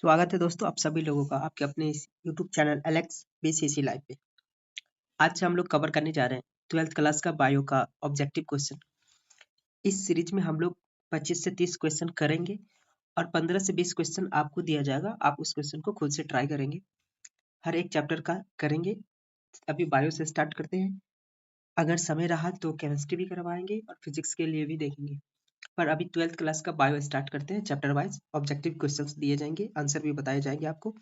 स्वागत है दोस्तों आप सभी लोगों का आपके अपने इस YouTube channel Alex BCC live पे। आज से हम लोग कवर करने जा रहे हैं 12th क्लास का बायो का ऑब्जेक्टिव क्वेश्चन। इस सीरीज में हम लोग 25 से 30 क्वेश्चन करेंगे और 15 से 20 क्वेश्चन आपको दिया जाएगा। आप उस क्वेश्चन को खुद से ट्राई करेंगे, हर एक चैप्टर का करेंगे। अभी बायो से स्टार्ट करते हैं, अगर समय रहा तो केमिस्ट्री भी करवाएंगे और फिजिक्स के लिए भी देखेंगे। पर अभी 12th क्लास का बायो स्टार्ट करते हैं। चैप्टर वाइज ऑब्जेक्टिव क्वेश्चंस दिए जाएंगे, आंसर भी बताए जाएंगे आपको।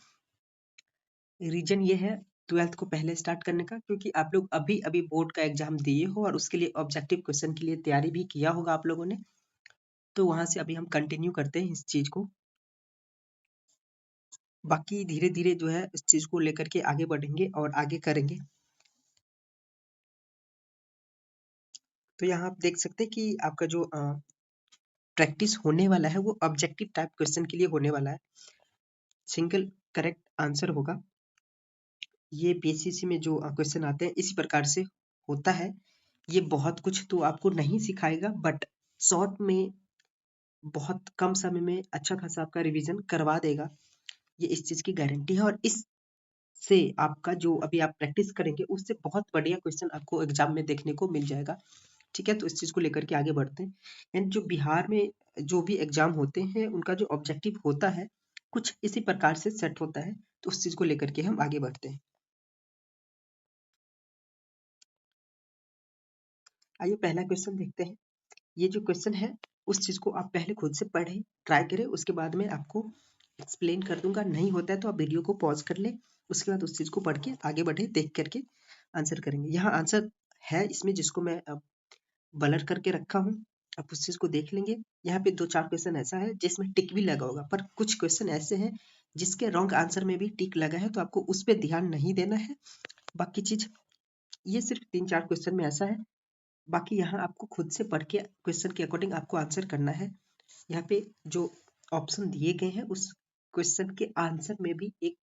रीजन ये है 12th को पहले स्टार्ट करने का, क्योंकि आप लोग अभी अभी बोर्ड का एग्जाम दिए हो और उसके लिए ऑब्जेक्टिव क्वेश्चन के लिए तैयारी भी किया होगा आप लोगों ने। तो वहां से अभी हम कंटिन्यू करते हैं इस चीज को, बाकी धीरे धीरे जो है इस चीज को लेकर के आगे बढ़ेंगे और आगे करेंगे। तो यहाँ आप देख सकते हैं कि आपका जो प्रैक्टिस होने वाला है वो ऑब्जेक्टिव टाइप क्वेश्चन के लिए होने वाला है। सिंगल करेक्ट आंसर होगा। ये बीसीसी में जो क्वेश्चन आते हैं इसी प्रकार से होता है। ये बहुत कुछ तो आपको नहीं सिखाएगा, बट शॉर्ट में बहुत कम समय में अच्छा खासा आपका रिवीजन करवा देगा। ये इस चीज की गारंटी है और इससे आपका जो अभी आप प्रैक्टिस करेंगे उससे बहुत बढ़िया क्वेश्चन आपको एग्जाम में देखने को मिल जाएगा। ठीक है, तो इस चीज को लेकर के आगे बढ़ते हैं। एंड जो बिहार में जो भी एग्जाम होते हैं उनका जो ऑब्जेक्टिव होता है कुछ इसी प्रकार से सेट होता है, तो उस चीज को लेकर के हम आगे बढ़ते हैं। आइए पहला क्वेश्चन देखते हैं। ये जो क्वेश्चन है उस चीज को आप पहले खुद से पढ़ें, ट्राई करें, उसके बाद में आपको एक्सप्लेन कर दूंगा। नहीं होता है तो आप वीडियो को पॉज कर ले, उसके बाद उस चीज को पढ़ के आगे बढ़े, देख करके आंसर करेंगे। यहाँ आंसर है इसमें जिसको मैं अब ब्लर करके रखा हूँ, आप उस चीज को देख लेंगे। यहाँ पे 2-4 क्वेश्चन ऐसा है जिसमें टिक भी लगा होगा, पर कुछ क्वेश्चन ऐसे हैं जिसके रॉन्ग आंसर में भी टिक लगा है, तो आपको उस पर ध्यान नहीं देना है। बाकी चीज ये सिर्फ 3-4 क्वेश्चन में ऐसा है, बाकी यहाँ आपको खुद से पढ़ के क्वेश्चन के अकॉर्डिंग आपको आंसर करना है। यहाँ पे जो ऑप्शन दिए गए हैं उस क्वेश्चन के आंसर में भी एक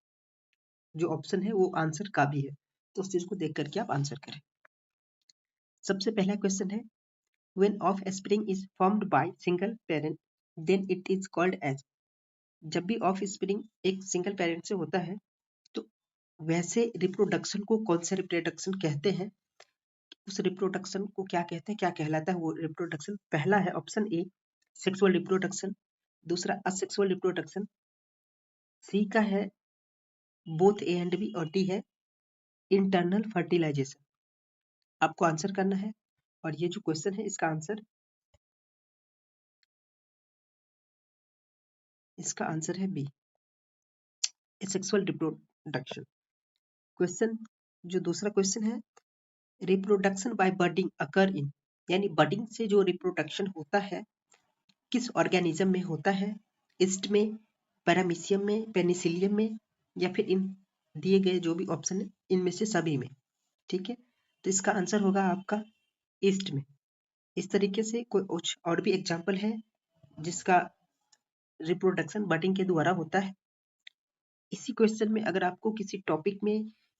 जो ऑप्शन है वो आंसर का भी है, तो उस चीज को देख करके आप आंसर करें। सबसे पहला क्वेश्चन है when offspring is formed by single parent then it is called as. जब भी ऑफ स्प्रिंग एक सिंगल पेरेंट से होता है तो वैसे रिप्रोडक्शन को कौन सा रिप्रोडक्शन कहते हैं, उस रिप्रोडक्शन को क्या कहते हैं, क्या कहलाता है वो रिप्रोडक्शन। पहला है ऑप्शन ए सेक्सुअल रिप्रोडक्शन, दूसरा असेक्सुअल रिप्रोडक्शन, सी का है बोथ ए एंड बी, और डी है इंटरनल फर्टिलाइजेशन। आपको आंसर करना है और ये जो क्वेश्चन है इसका आंसर है बी, सेक्सुअल रिप्रोडक्शन। क्वेश्चन जो दूसरा क्वेश्चन है रिप्रोडक्शन बाय बडिंग अकर इन, यानी बडिंग से जो रिप्रोडक्शन होता है किस ऑर्गेनिज्म में होता है, ईस्ट में, पैरामीशियम में, पेनिसिलियम में, या फिर इन दिए गए जो भी ऑप्शन है इनमें से सभी में। ठीक है, तो इसका आंसर होगा आपका ईस्ट में। इस तरीके से कोई कुछ और भी एग्जाम्पल है जिसका रिप्रोडक्शन बडिंग के द्वारा होता है। इसी क्वेश्चन में अगर आपको किसी टॉपिक में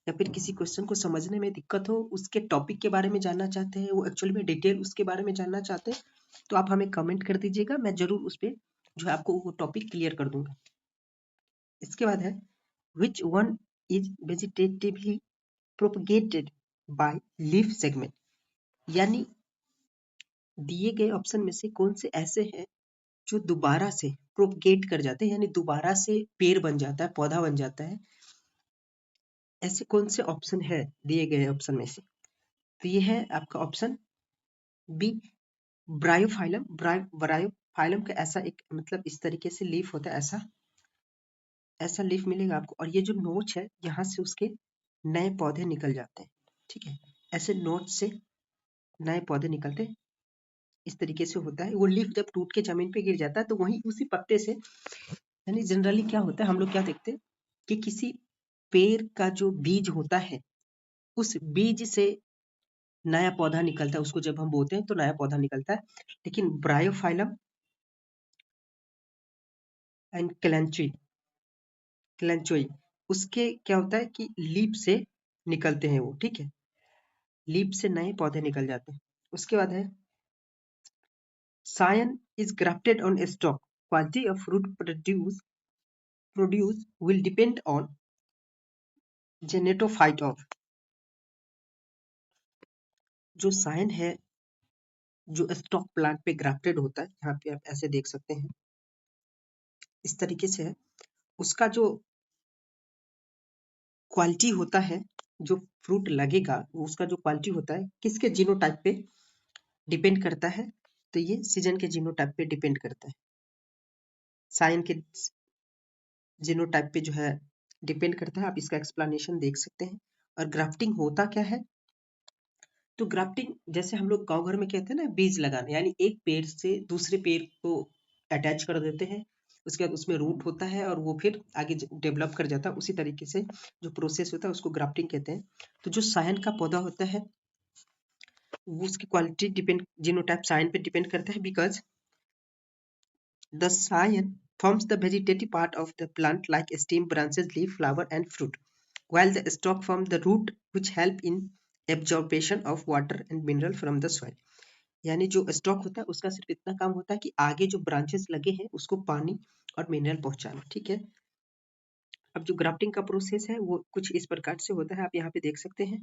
या फिर किसी क्वेश्चन को समझने में दिक्कत हो, उसके टॉपिक के बारे में जानना चाहते हैं, वो एक्चुअली में डिटेल उसके बारे में जानना चाहते हैं, तो आप हमें कमेंट कर दीजिएगा, मैं जरूर उस पर जो है आपको वो टॉपिक क्लियर कर दूंगा। इसके बाद है which one is vegetatively propagated by leaf segment, यानी दिए गए ऑप्शन में से कौन से ऐसे हैं जो दोबारा से प्रोपगेट कर जाते हैं, यानी दोबारा से पेड़ बन जाता है, पौधा बन जाता है। ऐसे कौन से ऑप्शन है दिए गए ऑप्शन में से, तो ये है आपका ऑप्शन बी ब्रायोफाइलम। ब्रायोफाइलम का ऐसा एक मतलब इस तरीके से लीफ होता है, ऐसा ऐसा लीफ मिलेगा आपको, और ये जो नोच है यहाँ से उसके नए पौधे निकल जाते हैं। ठीक है, ऐसे नोच से नए पौधे निकलते हैं, इस तरीके से होता है। वो लीफ जब टूट के जमीन पे गिर जाता है तो वहीं उसी पत्ते से, यानी जनरली क्या होता है हम लोग क्या देखते हैं कि किसी पेड़ का जो बीज होता है उस बीज से नया पौधा निकलता है, उसको जब हम बोते हैं तो नया पौधा निकलता है। लेकिन ब्रायोफाइलम एंड क्लेंचोई उसके क्या होता है कि लीफ से निकलते हैं वो। ठीक है, लीफ से नए पौधे निकल जाते हैं। उसके बाद है scion is grafted on stock, quality of fruit produce produce will depend on genetophyte of, जो साइन है जो स्टॉक प्लांट पे ग्राफ्टेड होता है, यहाँ पे आप ऐसे देख सकते हैं, इस तरीके से है, उसका जो क्वालिटी होता है, जो फ्रूट लगेगा उसका जो क्वालिटी होता है किसके जीनोटाइप पे डिपेंड करता है, तो ये सीजन के जीनोटाइप पे डिपेंड करता है, साइन के जीनोटाइप पे जो है डिपेंड करता है। आप इसका एक्सप्लेनेशन देख सकते हैं। और ग्राफ्टिंग होता क्या है, तो ग्राफ्टिंग जैसे हम लोग गांव घर में कहते हैं ना, बीज लगाना, यानी एक पेड़ से दूसरे पेड़ को अटैच कर देते हैं, उसके बाद उसमें रूट होता है और वो फिर आगे डेवलप कर जाता है, उसी तरीके से जो प्रोसेस होता है उसको ग्राफ्टिंग कहते हैं। तो जो सायन का पौधा होता है वो उसकी क्वालिटी डिपेंड जीनोटाइप सायन पे डिपेंड करता है, because the scion forms the vegetative part of the plant like stem, branches, leaf, flower and fruit, while the stalk forms the root which help in absorption of water and mineral from the soil. यानी जो stock होता है उसका सिर्फ इतना काम होता है कि आगे जो ब्रांचेस लगे हैं उसको पानी और मिनरल पहुंचाना, ठीक है। अब जो ग्राफ्टिंग का प्रोसेस है वो कुछ इस प्रकार से होता है, आप यहाँ पे देख सकते हैं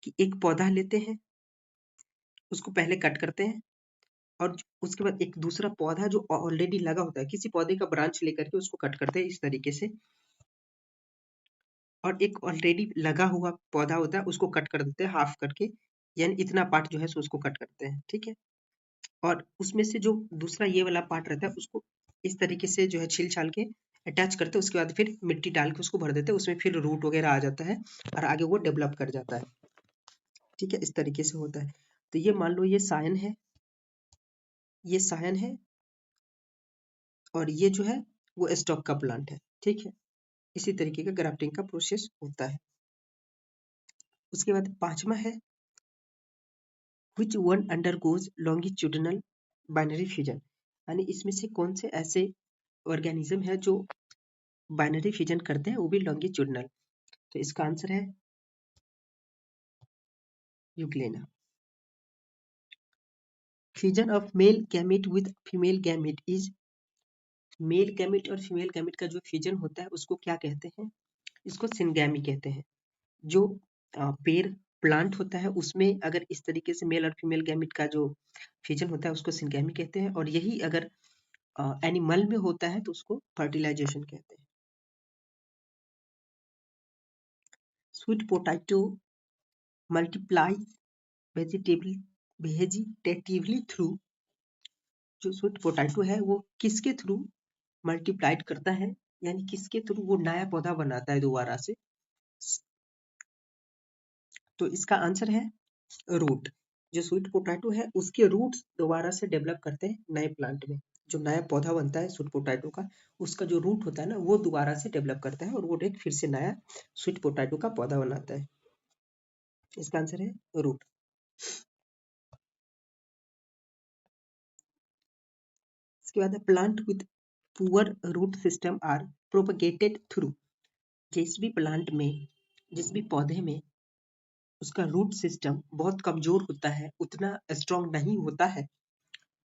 कि एक पौधा लेते हैं, उसको पहले कट करते हैं और उसके बाद एक दूसरा पौधा जो ऑलरेडी लगा होता है, किसी पौधे का ब्रांच लेकर के उसको कट करते हैं इस तरीके से, और एक ऑलरेडी लगा हुआ पौधा होता है उसको कट कर देते हैं हाफ करके, यानी इतना पार्ट जो है सो उसको कट करते हैं, ठीक है। और उसमें से जो दूसरा ये वाला पार्ट रहता है उसको इस तरीके से जो है छील छाल के अटैच करते हैं, उसके बाद फिर मिट्टी डाल के उसको भर देते हैं, उसमें फिर रूट वगैरह आ जाता है और आगे वो डेवलप कर जाता है, ठीक है, इस तरीके से होता है। तो ये मान लो ये सायन है, ये सायन है और ये जो है वो स्टॉक का प्लांट है, ठीक है। इसी तरीके का ग्राफ्टिंग का प्रोसेस होता है। उसके बाद पांचवा है which one undergoes longitudinal binary fission, यानी इसमें से कौन से ऐसे ऑर्गेनिज्म है जो बाइनरी फिजन करते हैं वो भी लॉन्गिट्यूडनल, तो इसका आंसर है euglena. Fission of male gamete with female gamete is, male gamete और फीमेल गैमेट का जो फिजन होता है उसको क्या कहते हैं, इसको सिनगैमी कहते हैं। जो पेड़ प्लांट होता है उसमें अगर इस तरीके से मेल और फीमेल गैमेट का जो फिजन होता है उसको सिनगैमी कहते हैं, और यही अगर एनिमल में होता है तो उसको फर्टिलाइजेशन कहते हैं। Sweet potato multiply vegetatively through, जो स्वीट पोटैटो है वो किसके थ्रू मल्टीप्लाइड करता है, यानी किसके थ्रू वो नया पौधा बनाता है दोबारा से, तो इसका आंसर है रूट। जो स्वीट पोटैटो है उसके रूट्स दोबारा से डेवलप करते हैं नए प्लांट में, जो नया पौधा बनता है स्वीट पोटैटो का उसका जो रूट होता है ना वो दोबारा से डेवलप करता है और वो एक फिर से नया स्वीट पोटैटो का पौधा बनाता है, इसका आंसर है रूट। इसके बाद plant with poor root system are propagated through, जिस भी प्लांट में जिस भी पौधे में उसका रूट सिस्टम बहुत कमजोर होता है, उतना स्ट्रांग नहीं होता है,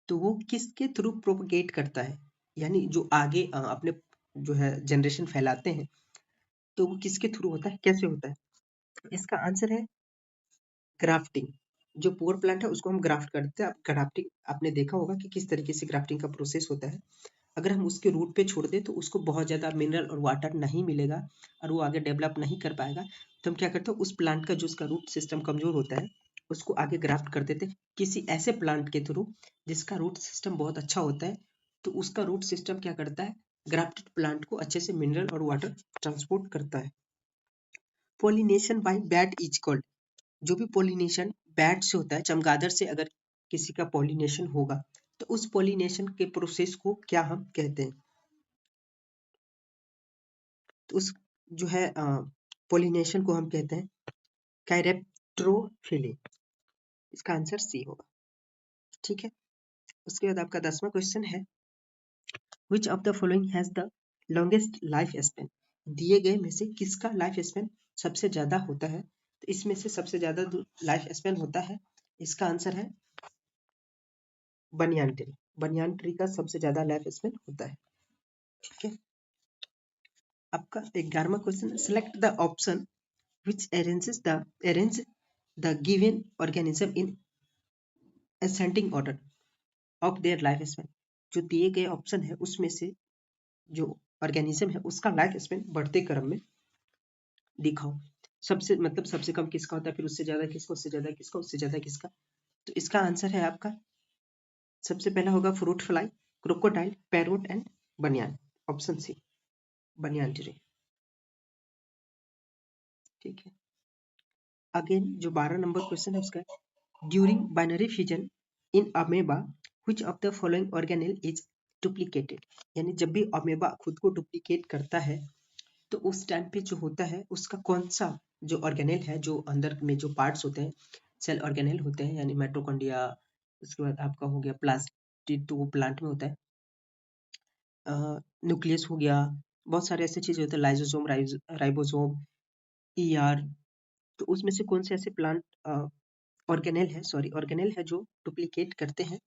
तो वो किसके थ्रू प्रोपगेट करता है, यानी जो आगे अपने जो है जनरेशन फैलाते हैं, तो वो किसके थ्रू होता है, कैसे होता है, इसका आंसर है ग्राफ्टिंग। जो पुअर प्लांट है उसको हम ग्राफ्ट करते हैं। ग्राफ्टिंग आपने देखा होगा कि किस तरीके से ग्राफ्टिंग का प्रोसेस होता है। अगर हम उसके रूट पे छोड़ दें तो उसको बहुत ज़्यादा मिनरल और वाटर नहीं मिलेगा और वो आगे डेवलप नहीं कर पाएगा, तो हम क्या करते हैं उस प्लांट का जो उसका रूट सिस्टम कमजोर होता है उसको आगे ग्राफ्ट कर देते हैं किसी ऐसे प्लांट के थ्रू जिसका रूट सिस्टम बहुत अच्छा होता है, तो उसका रूट सिस्टम क्या करता है, ग्राफ्टेड प्लांट को अच्छे से मिनरल और वाटर ट्रांसपोर्ट करता है। Pollination bye bat is called, जो भी पोलिनेशन बैट से होता है, चमगादड़ से अगर किसी का पोलिनेशन होगा तो उस पोलिनेशन के प्रोसेस को क्या हम कहते हैं, तो उस जो है पोलिनेशन को हम कहते हैं कैरेप्टोफिली, इसका आंसर सी होगा, ठीक है। उसके बाद आपका 10वां क्वेश्चन है which of the following has the longest life span, दिए गए में से किसका लाइफ स्पेन सबसे ज्यादा होता है, तो इसमें से सबसे ज्यादा लाइफ स्पेन होता है, इसका आंसर है बनियान ट्री। बनियान ट्री का सबसे ज्यादा लाइफ स्पेन होता है। ठीक है। आपका 11वां question, select the option which arrange the given organism in ascending order of their life span. जो दिए गए ऑप्शन है उसमें से जो ऑर्गेनिज्म है उसका लाइफ स्पेन बढ़ते क्रम में दिखाओ। सबसे मतलब सबसे कम किसका होता है, फिर उससे ज्यादा किसका, उससे ज्यादा किसका, उससे ज्यादा किसका। तो इसका आंसर है आपका सबसे पहला होगा fruit fly, crocodile, parrot and banyan. Option C, banyan tree. ठीक है। अगेन जो 12 नंबर क्वेश्चन है उसका, during binary fission in amoeba which of the following organelle is duplicated. यानी जब भी अमेबा खुद को डुप्लीकेट करता है तो उस टाइम पे जो होता है उसका कौन सा जो ऑर्गेनेल है, जो अंदर में जो पार्ट्स होते हैं सेल ऑर्गेनेल होते हैं, यानी माइटोकॉन्ड्रिया, उसके बाद आपका हो गया प्लास्टिड, तो वो प्लांट में होता है, न्यूक्लियस हो गया, बहुत सारे ऐसे चीजें होते हैं, लाइसोसोम, राइबोसोम, ईआर। तो उसमें से कौन से ऐसे प्लांट ऑर्गेनेल है जो डुप्लीकेट करते हैं,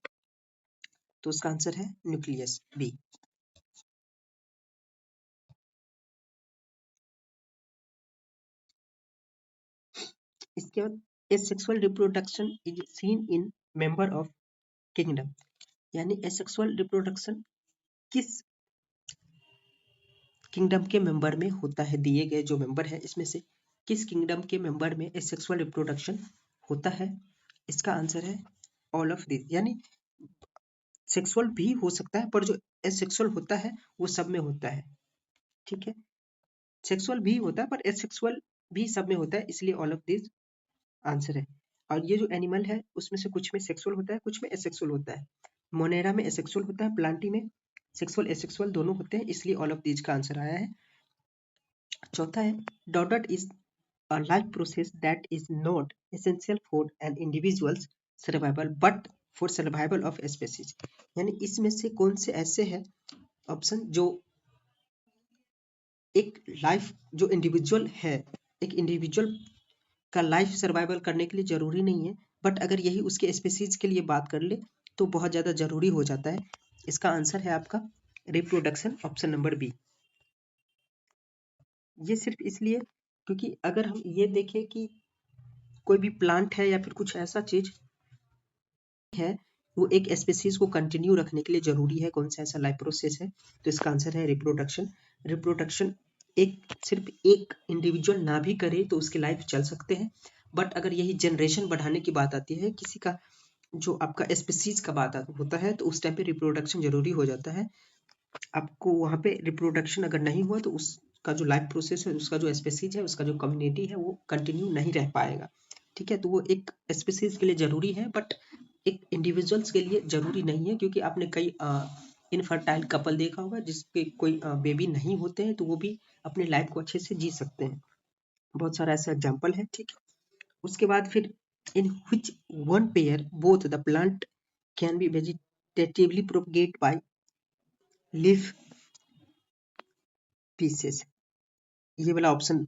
तो उसका आंसर है न्यूक्लियस, बी। इसके बाद asexual reproduction is seen in member of kingdom. यानी एसेक्सुअल रिप्रोडक्शन किस किंगडम के मेंबर में होता है, दिए गए जो मेंबर है इसमें से किस किंगडम के मेंबर में एसेक्सुअल रिप्रोडक्शन होता है। इसका आंसर है ऑल ऑफ दिस। यानी सेक्सुअल भी हो सकता है पर जो एसेक्सुअल होता है वो सब में होता है। ठीक है, सेक्सुअल भी होता है पर एसेक्सुअल भी सब में होता है, इसलिए ऑल ऑफ दिस आंसर है। और ये जो एनिमल है उसमें से कुछ में सेक्सुअल होता है, कुछ में एसेक्सुअल होता है। मोनेरा में एसेक्सुअल होता है, प्लांटी में सेक्सुअल एसेक्सुअल दोनों होते हैं, इसलिए ऑल ऑफ दिस का आंसर आया है। चौथा है dotted is a life process that is not essential for an individual's survival but for survival of species। यानी इसमें से कौन से ऐसे हैं ऑप्शन जो एक लाइफ जो इंडिविजुअल है, एक इंडिविजुअल का लाइफ सर्वाइवल करने के लिए जरूरी नहीं है, बट अगर यही उसके स्पेसीज के लिए बात कर ले तो बहुत ज्यादा जरूरी हो जाता है। इसका आंसर है आपका रिप्रोडक्शन, ऑप्शन नंबर बी। ये सिर्फ इसलिए क्योंकि अगर हम ये देखें कि कोई भी प्लांट है या फिर कुछ ऐसा चीज है वो एक स्पेसीज को कंटिन्यू रखने के लिए जरूरी है, कौन सा ऐसा लाइफ प्रोसेस है, तो इसका आंसर है रिप्रोडक्शन। रिप्रोडक्शन एक सिर्फ एक इंडिविजुअल ना भी करे तो उसकी लाइफ चल सकते हैं, बट अगर यही जनरेशन बढ़ाने की बात आती है, किसी का जो आपका स्पेसीज का बात होता है, तो उस टाइम पे रिप्रोडक्शन जरूरी हो जाता है। आपको वहां पे रिप्रोडक्शन अगर नहीं हुआ तो उसका जो लाइफ प्रोसेस है, उसका जो स्पेसीज है, उसका जो कम्युनिटी है वो कंटिन्यू नहीं रह पाएगा। ठीक है, तो वो एक स्पेसीज के लिए जरूरी है बट एक इंडिविजुअल्स के लिए जरूरी नहीं है, क्योंकि आपने कई इनफर्टाइल कपल देखा होगा जिसके कोई बेबी नहीं होते हैं तो वो भी अपनी लाइफ को अच्छे से जी सकते हैं। बहुत सारा ऐसा एग्जाम्पल है। ठीक है, उसके बाद फिर इन which one pair both the plant can be vegetatively propagate by leaf pieces। ये वाला ऑप्शन,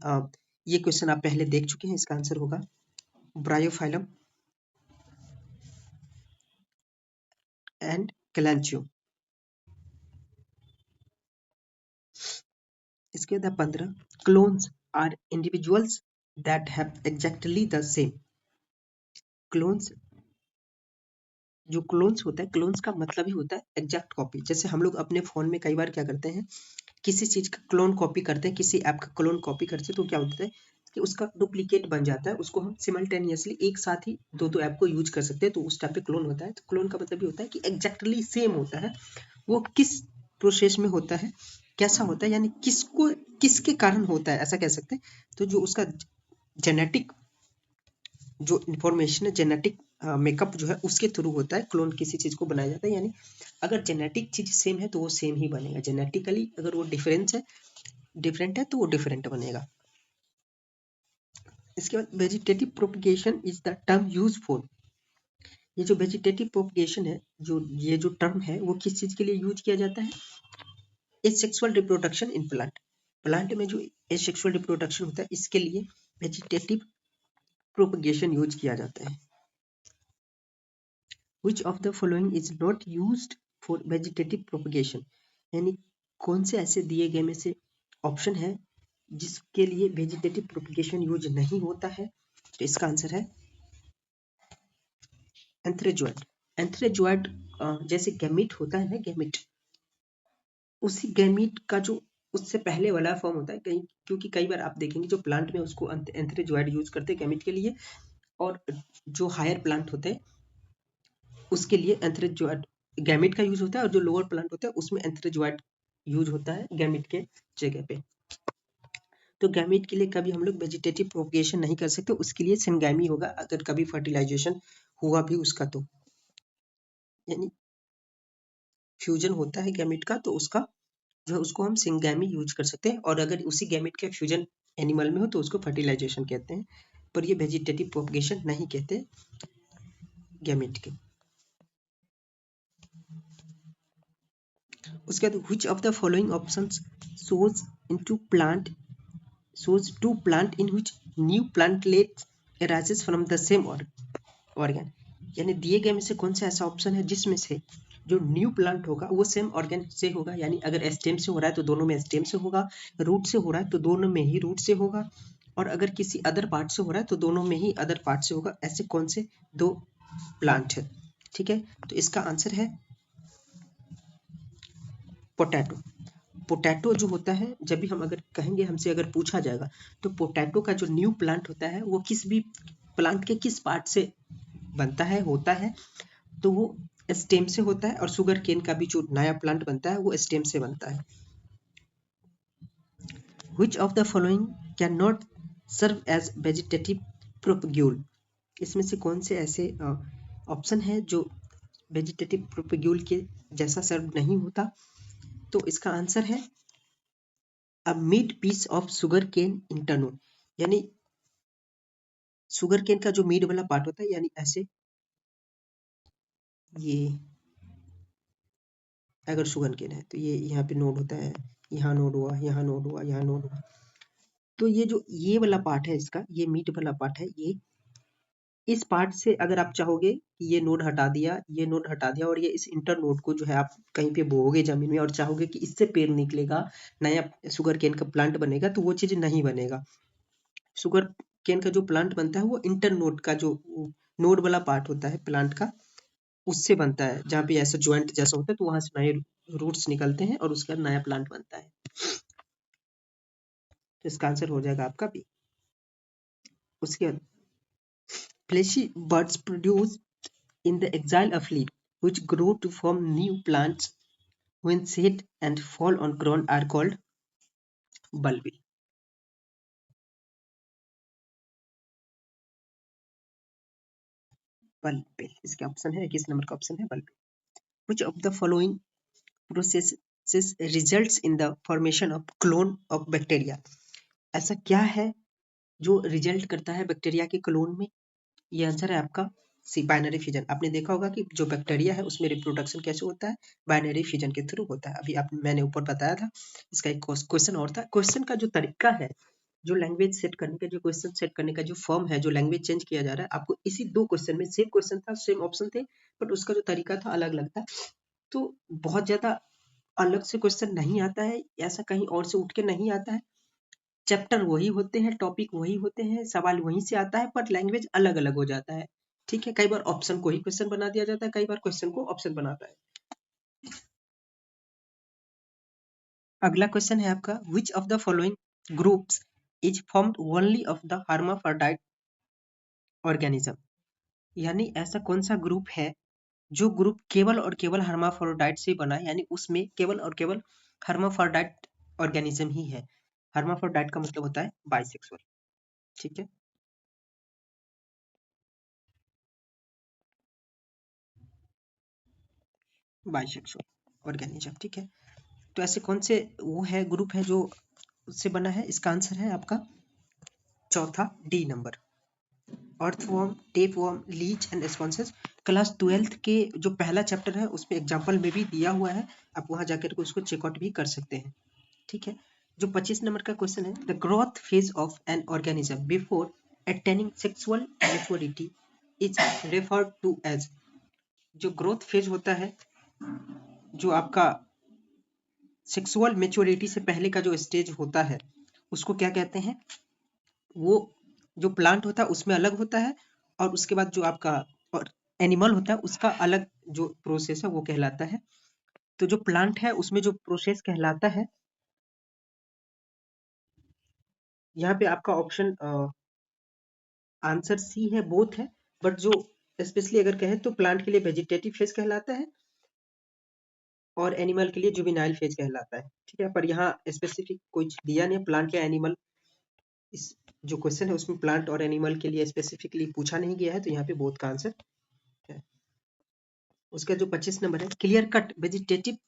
ये क्वेश्चन आप पहले देख चुके हैं, इसका आंसर होगा ब्रायोफाइलम एंड कैलेंचियो। इसके बाद 15 clones are individuals that have exactly the same. Clones, जो क्लोन्स होता है, क्लोन्स का मतलब ही होता है एग्जैक्ट कॉपी। जैसे हम लोग अपने फोन में कई बार क्या करते हैं, किसी चीज का क्लोन कॉपी करते हैं, किसी ऐप का क्लोन कॉपी करते हैं, तो क्या होता है कि उसका डुप्लीकेट बन जाता है, उसको हम सिमल्टेनियसली एक साथ ही दो दो ऐप को यूज कर सकते हैं, तो उस टाइप पे क्लोन होता है। तो क्लोन का मतलब ये होता है कि एग्जैक्टली सेम होता है। वो किस प्रोसेस में होता है, कैसा होता है, यानी किसको किसके कारण होता है, ऐसा कह सकते हैं। तो जो उसका जेनेटिक जो इंफॉर्मेशन है, जेनेटिक मेकअप जो है उसके थ्रू होता है, क्लोन किसी चीज को बनाया जाता है। यानी अगर जेनेटिक चीज सेम है तो वो सेम ही बनेगा, जेनेटिकली अगर वो डिफरेंट है तो वो डिफरेंट बनेगा। इसके बाद vegetative propagation is the term use for. ये जो वेजिटेटिव प्रोपगेशन है, जो ये जो टर्म है वो किस चीज के लिए यूज किया जाता है, asexual reproduction in plant. Plant में जो एसेक्सुअल रिप्रोडक्शन होता है इसके लिए वेजिटेटिव प्रोपगेशन यूज किया जाता है। Which of the following is not used for vegetative propagation। यानी कौन से ऐसे दिए गए में से ऑप्शन है जिसके लिए वेजिटेटिव प्रोपगेशन यूज नहीं होता है? तो इसका आंसर है एंथ्रेजोइड। एंथ्रेजोइड जैसे गैमीट होता है ना, गैमीट, उसी गैमीट का जो उससे पहले वाला फॉर्म होता है कहीं, क्योंकि कई बार आप देखेंगे जो प्लांट में उसको एंथ्रेजोइड यूज करते हैं गैमीट के लिए, और जो हायर प्लांट होते हैं उसके लिए एंथ्रेजोइड गैमीट का यूज होता है, और जो लोअर प्लांट होता है उसमें एंथ्रेजोइड यूज होता है गैमीट के जगह पे। तो गैमीट के लिए कभी हम लोग वेजिटेटिव प्रोपगेशन नहीं कर सकते, उसके लिए सिंगैमी होगा अगर कभी फर्टिलाइजेशन हुआ भी उसका, तो यानी फ्यूजन होता है गैमीट का, तो उसका जो उसको हम सिंगैमी यूज कर सकते हैं, और अगर उसी गैमीट का फ्यूजन एनिमल में हो तो उसको फर्टिलाइजेशन कहते हैं, पर ये वेजिटेटिव प्रोपगेशन नहीं कहते गैमीट के। उसके बाद which of the following options shows into plant shows two plant in which new plantlet arises from the same organ, यानी दिए गए में से कौन सा ऐसा ऑप्शन है जिसमें से जो न्यू प्लांट होगा वो सेम ऑर्गन से होगा, यानी अगर स्टेम से हो रहा है तो दोनों में स्टेम से होगा, रूट से हो रहा है तो दोनों में ही रूट से होगा, और अगर किसी अदर पार्ट से हो रहा है तो दोनों में ही अदर पार्ट से होगा। ऐसे कौन से दो प्लांट है? ठीक है, तो इसका आंसर है पोटैटो। पोटैटो जो होता है, जब भी हम अगर कहेंगे, हमसे अगर पूछा जाएगा तो पोटैटो का जो न्यू प्लांट होता है वो किस भी प्लांट के किस पार्ट से बनता है होता है, तो वो स्टेम से होता है, और शुगर केन का भी जो नया प्लांट बनता है वो स्टेम से बनता है। Which of the following cannot serve as vegetative propagule? इसमें से कौन से ऐसे ऑप्शन है जो वेजिटेटिव प्रोपेग्यूल के जैसा सर्व नहीं होता? तो इसका आंसर है a mid piece of sugarcane internode, यानी शुगर केन का जो मिड वाला पार्ट होता है, यानी ऐसे ये अगर शुगर केन है तो ये यहाँ पे नोड होता है, यहाँ नोड हुआ, यहाँ नोड हुआ, यहाँ नोड हुआ, तो ये जो ये वाला पार्ट है इसका, ये मिड वाला पार्ट है, ये इस पार्ट से अगर आप चाहोगे कि ये नोड हटा दिया, ये नोड हटा दिया, और ये इस इंटर नोड को जो है आप कहीं पे बोओगे जमीन में और चाहोगे कि इससे पेड़ निकलेगा, नया शुगर केन का प्लांट बनेगा, तो वो चीज नहीं बनेगा। शुगर केन का जो प्लांट बनता है वो इंटर नोड का जो नोड वाला पार्ट होता है प्लांट का, उससे बनता है, जहाँ पे ऐसा ज्वाइंट जैसा होता है, तो वहां से नए रूट्स निकलते हैं और उसके बाद नया प्लांट बनता है। तो इसका आंसर हो जाएगा आपका बी। उसके बाद fleshy buds produce in the axil of leaf which grow to form new plants when set and fall on ground are called bulbi. bulbil इसके ऑप्शन है, 21 नंबर का ऑप्शन है bulbil. Which of the following processes results in the formation of clone of bacteria? ऐसा क्या है जो result करता है बैक्टीरिया के क्लोन में? ये आंसर है आपका सी, बाइनरी फिजन। आपने देखा होगा कि जो बैक्टीरिया है उसमें रिप्रोडक्शन कैसे होता है, बाइनरी फिजन के थ्रू होता है। अभी आप मैंने ऊपर बताया था, इसका एक क्वेश्चन और था। क्वेश्चन का जो तरीका है, जो लैंग्वेज सेट करने का, जो क्वेश्चन सेट करने का जो फॉर्म है, जो लैंग्वेज चेंज किया जा रहा है, आपको इसी दो क्वेश्चन में सेम क्वेश्चन था, सेम ऑप्शन थे, बट उसका जो तरीका था अलग अलग था। तो बहुत ज्यादा अलग से क्वेश्चन नहीं आता है, ऐसा कहीं और से उठ के नहीं आता है, चैप्टर वही होते हैं, टॉपिक वही होते हैं, सवाल वहीं से आता है, पर लैंग्वेज अलग अलग हो जाता है। ठीक है, कई बार ऑप्शन को ही क्वेश्चन बना दिया जाता है, कई बार क्वेश्चन को ऑप्शन बनाता है। अगला क्वेश्चन है आपका, which of the following groups is formed only of the hermaphrodite organism, यानी ऐसा कौन सा ग्रुप है जो ग्रुप केवल और केवल हर्माफ्रोडाइट से बना है, यानी उसमें केवल और केवल हर्माफ्रोडाइट ऑर्गेनिज्म ही है। हर्माफ्रोडाइट का मतलब होता है बाइसेक्सुअल। ठीक है, बाइसेक्सुअल ऑर्गेनिज्म। ठीक है, तो ऐसे कौन से वो है ग्रुप है जो उससे बना है? इसका आंसर है आपका चौथा, D number, earthworm, tapeworm, leech and sponges. Class 12th के जो पहला चैप्टर है उसमें एग्जाम्पल में भी दिया हुआ है, आप वहां जाकर के उसको चेकआउट भी कर सकते हैं। ठीक है, जो 25 नंबर का क्वेश्चन है, the growth phase of an organism before attaining sexual maturity is referred to as. जो ग्रोथ फेज होता है, जो आपका सेक्सुअल मेच्योरिटी से पहले का जो स्टेज होता है उसको क्या कहते हैं? वो जो प्लांट होता है उसमें अलग होता है, और उसके बाद जो आपका और एनिमल होता है उसका अलग जो प्रोसेस है वो कहलाता है। तो जो प्लांट है उसमें जो प्रोसेस कहलाता है, यहाँ पे आपका ऑप्शन आंसर सी है, बोथ है। बट जो स्पेशली अगर कहें तो प्लांट के लिए वेजिटेटिव फेज कहलाता है और एनिमल के लिए जुवेनाइल फेज कहलाता है। ठीक है, पर यहाँ स्पेसिफिक कुछ दिया नहीं प्लांट या एनिमल, इस जो क्वेश्चन है उसमें प्लांट और एनिमल के लिए स्पेसिफिकली पूछा नहीं गया है, तो यहाँ पे बोथ का आंसर है। उसका जो 25 नंबर है, clear cut vegetative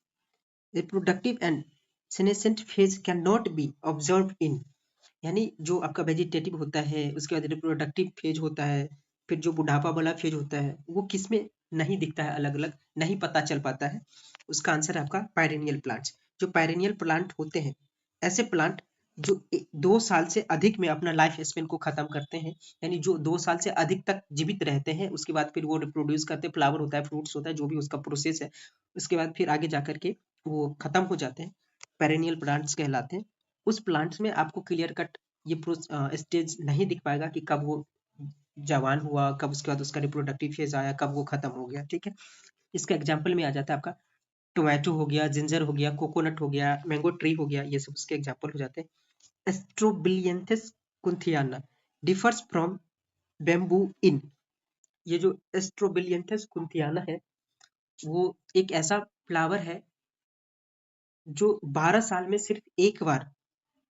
reproductive and senescent phase can not be observe in, यानी जो आपका वेजिटेटिव होता है उसके बाद रिप्रोडक्टिव फेज होता है, फिर जो बुढ़ापा वाला फेज होता है वो किसमें नहीं दिखता है, अलग अलग नहीं पता चल पाता है। उसका आंसर है आपका पायरेनियल प्लांट्स। जो पायरेनियल प्लांट होते हैं, ऐसे प्लांट जो 2 साल से अधिक में अपना लाइफ स्पेन को खत्म करते हैं, यानी जो 2 साल से अधिक तक जीवित रहते हैं, उसके बाद फिर वो रिप्रोड्यूस करते हैं, फ्लावर होता है, फ्रूट्स होता है, जो भी उसका प्रोसेस है, उसके बाद फिर आगे जाकर के वो खत्म हो जाते हैं, पेरेनियल प्लांट्स कहलाते हैं। उस प्लांट्स में आपको क्लियर कट ये स्टेज नहीं दिख पाएगा कि कब वो जवान हुआ, कब उसके बाद उसका रिप्रोडक्टिव फेज आया, कब वो खत्म हो गया। ठीक है, इसका एग्जाम्पल में आ जाता है आपका टोमेटो हो गया, जिंजर हो गया, कोकोनट हो गया, मैंगो ट्री हो गया, ये सब उसके एग्जाम्पल हो जाते हैं। एस्ट्रोबिलियंथस कुंथियाना डिफर्स फ्रॉम बेम्बू इन, ये जो एस्ट्रोबिलियंथस कुंथियाना है वो एक ऐसा फ्लावर है जो 12 साल में सिर्फ एक बार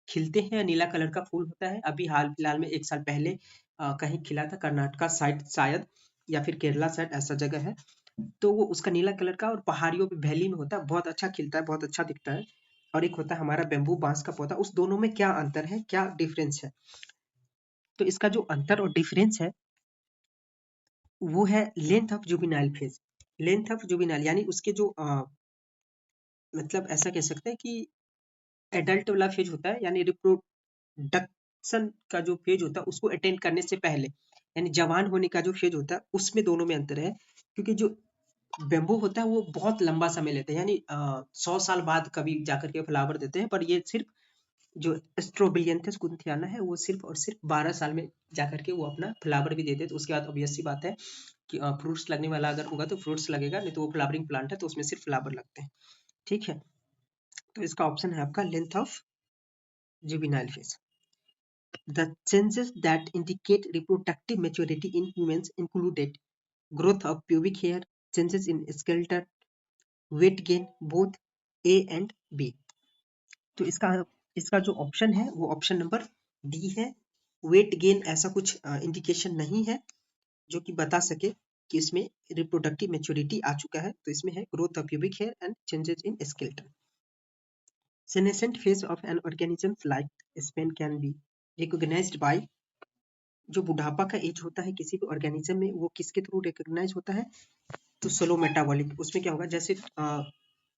खिलते हैं, नीला कलर का फूल होता है। अभी हाल फिलहाल में 1 साल पहले कहीं खिला था, कर्नाटका साइड शायद या फिर केरला साइड, ऐसा जगह है। तो वो उसका नीला कलर का और पहाड़ियों पे वैली में होता है, बहुत अच्छा खिलता है, बहुत अच्छा दिखता है। और एक होता है हमारा बेम्बू बांस का पौधा, उस दोनों में क्या अंतर है, क्या डिफरेंस है? तो इसका जो अंतर और डिफरेंस है वो है length of juvenile phase. Length of juvenile यानी उसके जो मतलब ऐसा कह सकते हैं कि एडल्ट वाला फेज होता है, यानी रिप्रोडक्शन का जो फेज होता है उसको अटेंड करने से पहले, यानी जवान होने का जो फेज होता है, उसमें दोनों में अंतर है। क्योंकि जो बेम्बू होता है वो बहुत लंबा समय लेता है, यानी 100 साल बाद कभी जाकर के फ्लावर देते हैं, पर ये सिर्फ जो स्ट्रोबिलियंथस कुंथियाना है वो सिर्फ और सिर्फ 12 साल में जाकर के वो अपना फ्लावर भी देते हैं। तो उसके बाद ऑब्वियस सी बात है कि फ्रूट्स लगने वाला अगर होगा तो फ्रूट्स लगेगा, नहीं तो वो फ्लावरिंग प्लांट है तो उसमें सिर्फ फ्लावर लगते हैं। ठीक है, तो इसका ऑप्शन है आपका length of juvenile phase. The changes that indicate reproductive maturity in humans included growth of pubic hair, changes in skeleton, weight gain, both A and B। तो इसका जो ऑप्शन है वो ऑप्शन नंबर डी है। Weight gain ऐसा कुछ indication नहीं है जो कि बता सके कि इसमें रिप्रोडक्टिव मेच्योरिटी आ चुका है, तो इसमें है growth of pubic hair and changes in skeleton. Senescent phase of an organism's lifespan can be recognized by, जो बुढ़ापा का एज होता है किसी भी ऑर्गेनिज्म में वो किसके थ्रू रिकॉग्नाइज होता है? तो स्लो मेटाबॉलिक। उसमें क्या होगा, जैसे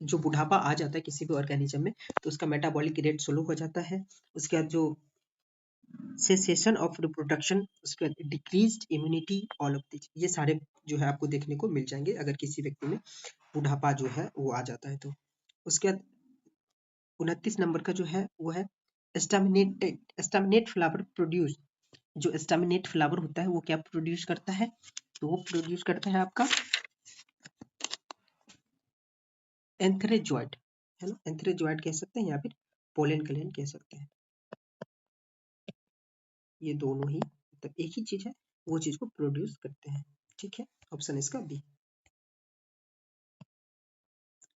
जो बुढ़ापा आ जाता है किसी भी ऑर्गेनिज्म में तो उसका मेटाबॉलिक रेट स्लो हो जाता है। उसके बाद जो सेसेशन ऑफ रिप्रोडक्शन, उसके बाद decreased immunity, all of this, ये सारे जो है आपको देखने को मिल जाएंगे अगर किसी व्यक्ति में बुढ़ापा जो है वो आ जाता है तो। उसके बाद 29 नंबर का जो है वो है स्टैमिनेट फ्लावर प्रोड्यूस। जो स्टैमिनेट फ्लावर होता है वो क्या प्रोड्यूस करता है? तो वो प्रोड्यूस करता है आपका एंथ्रेजॉइड, है ना, एंथ्रेजॉइड कह सकते हैं या फिर पोलन ग्लैंड कह सकते हैं। ये दोनों ही मतलब एक ही चीज है, वो चीज को प्रोड्यूस करते हैं। ठीक है, ऑप्शन इसका बी।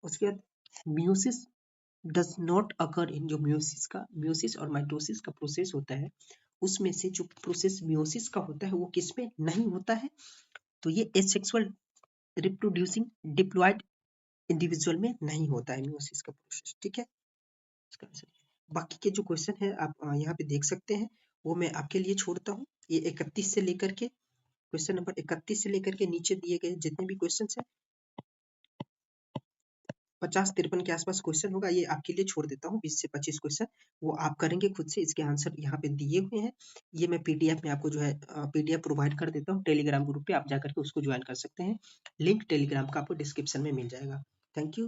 उसके बाद म्यूसिस डज नॉट अकर इन, जो म्यूसिस और माइटोसिस का प्रोसेस होता है उसमें से जो प्रोसेस म्यूसिस का होता है वो किसमें नहीं होता है? तो ये एसेक्सुअल रिप्रोड्यूसिंग डिप्लॉयड इंडिविजुअल में नहीं होता है म्यूसिस का प्रोसेस। ठीक है, इसका आंसर। बाकी के जो क्वेश्चन है आप यहाँ पे देख सकते हैं, वो मैं आपके लिए छोड़ता हूँ। ये 31 से लेकर के क्वेश्चन नंबर 31 से लेकर के नीचे दिए गए जितने भी क्वेश्चन है 50-53 के आसपास क्वेश्चन होगा, ये आपके लिए छोड़ देता हूँ। 20 से 25 क्वेश्चन वो आप करेंगे खुद से, इसके आंसर यहाँ पे दिए हुए हैं। ये मैं पीडीएफ में आपको जो है पीडीएफ प्रोवाइड कर देता हूँ टेलीग्राम ग्रुप पे, आप जाकर के उसको ज्वाइन कर सकते हैं। लिंक टेलीग्राम का आपको डिस्क्रिप्शन में मिल जाएगा। Thank you.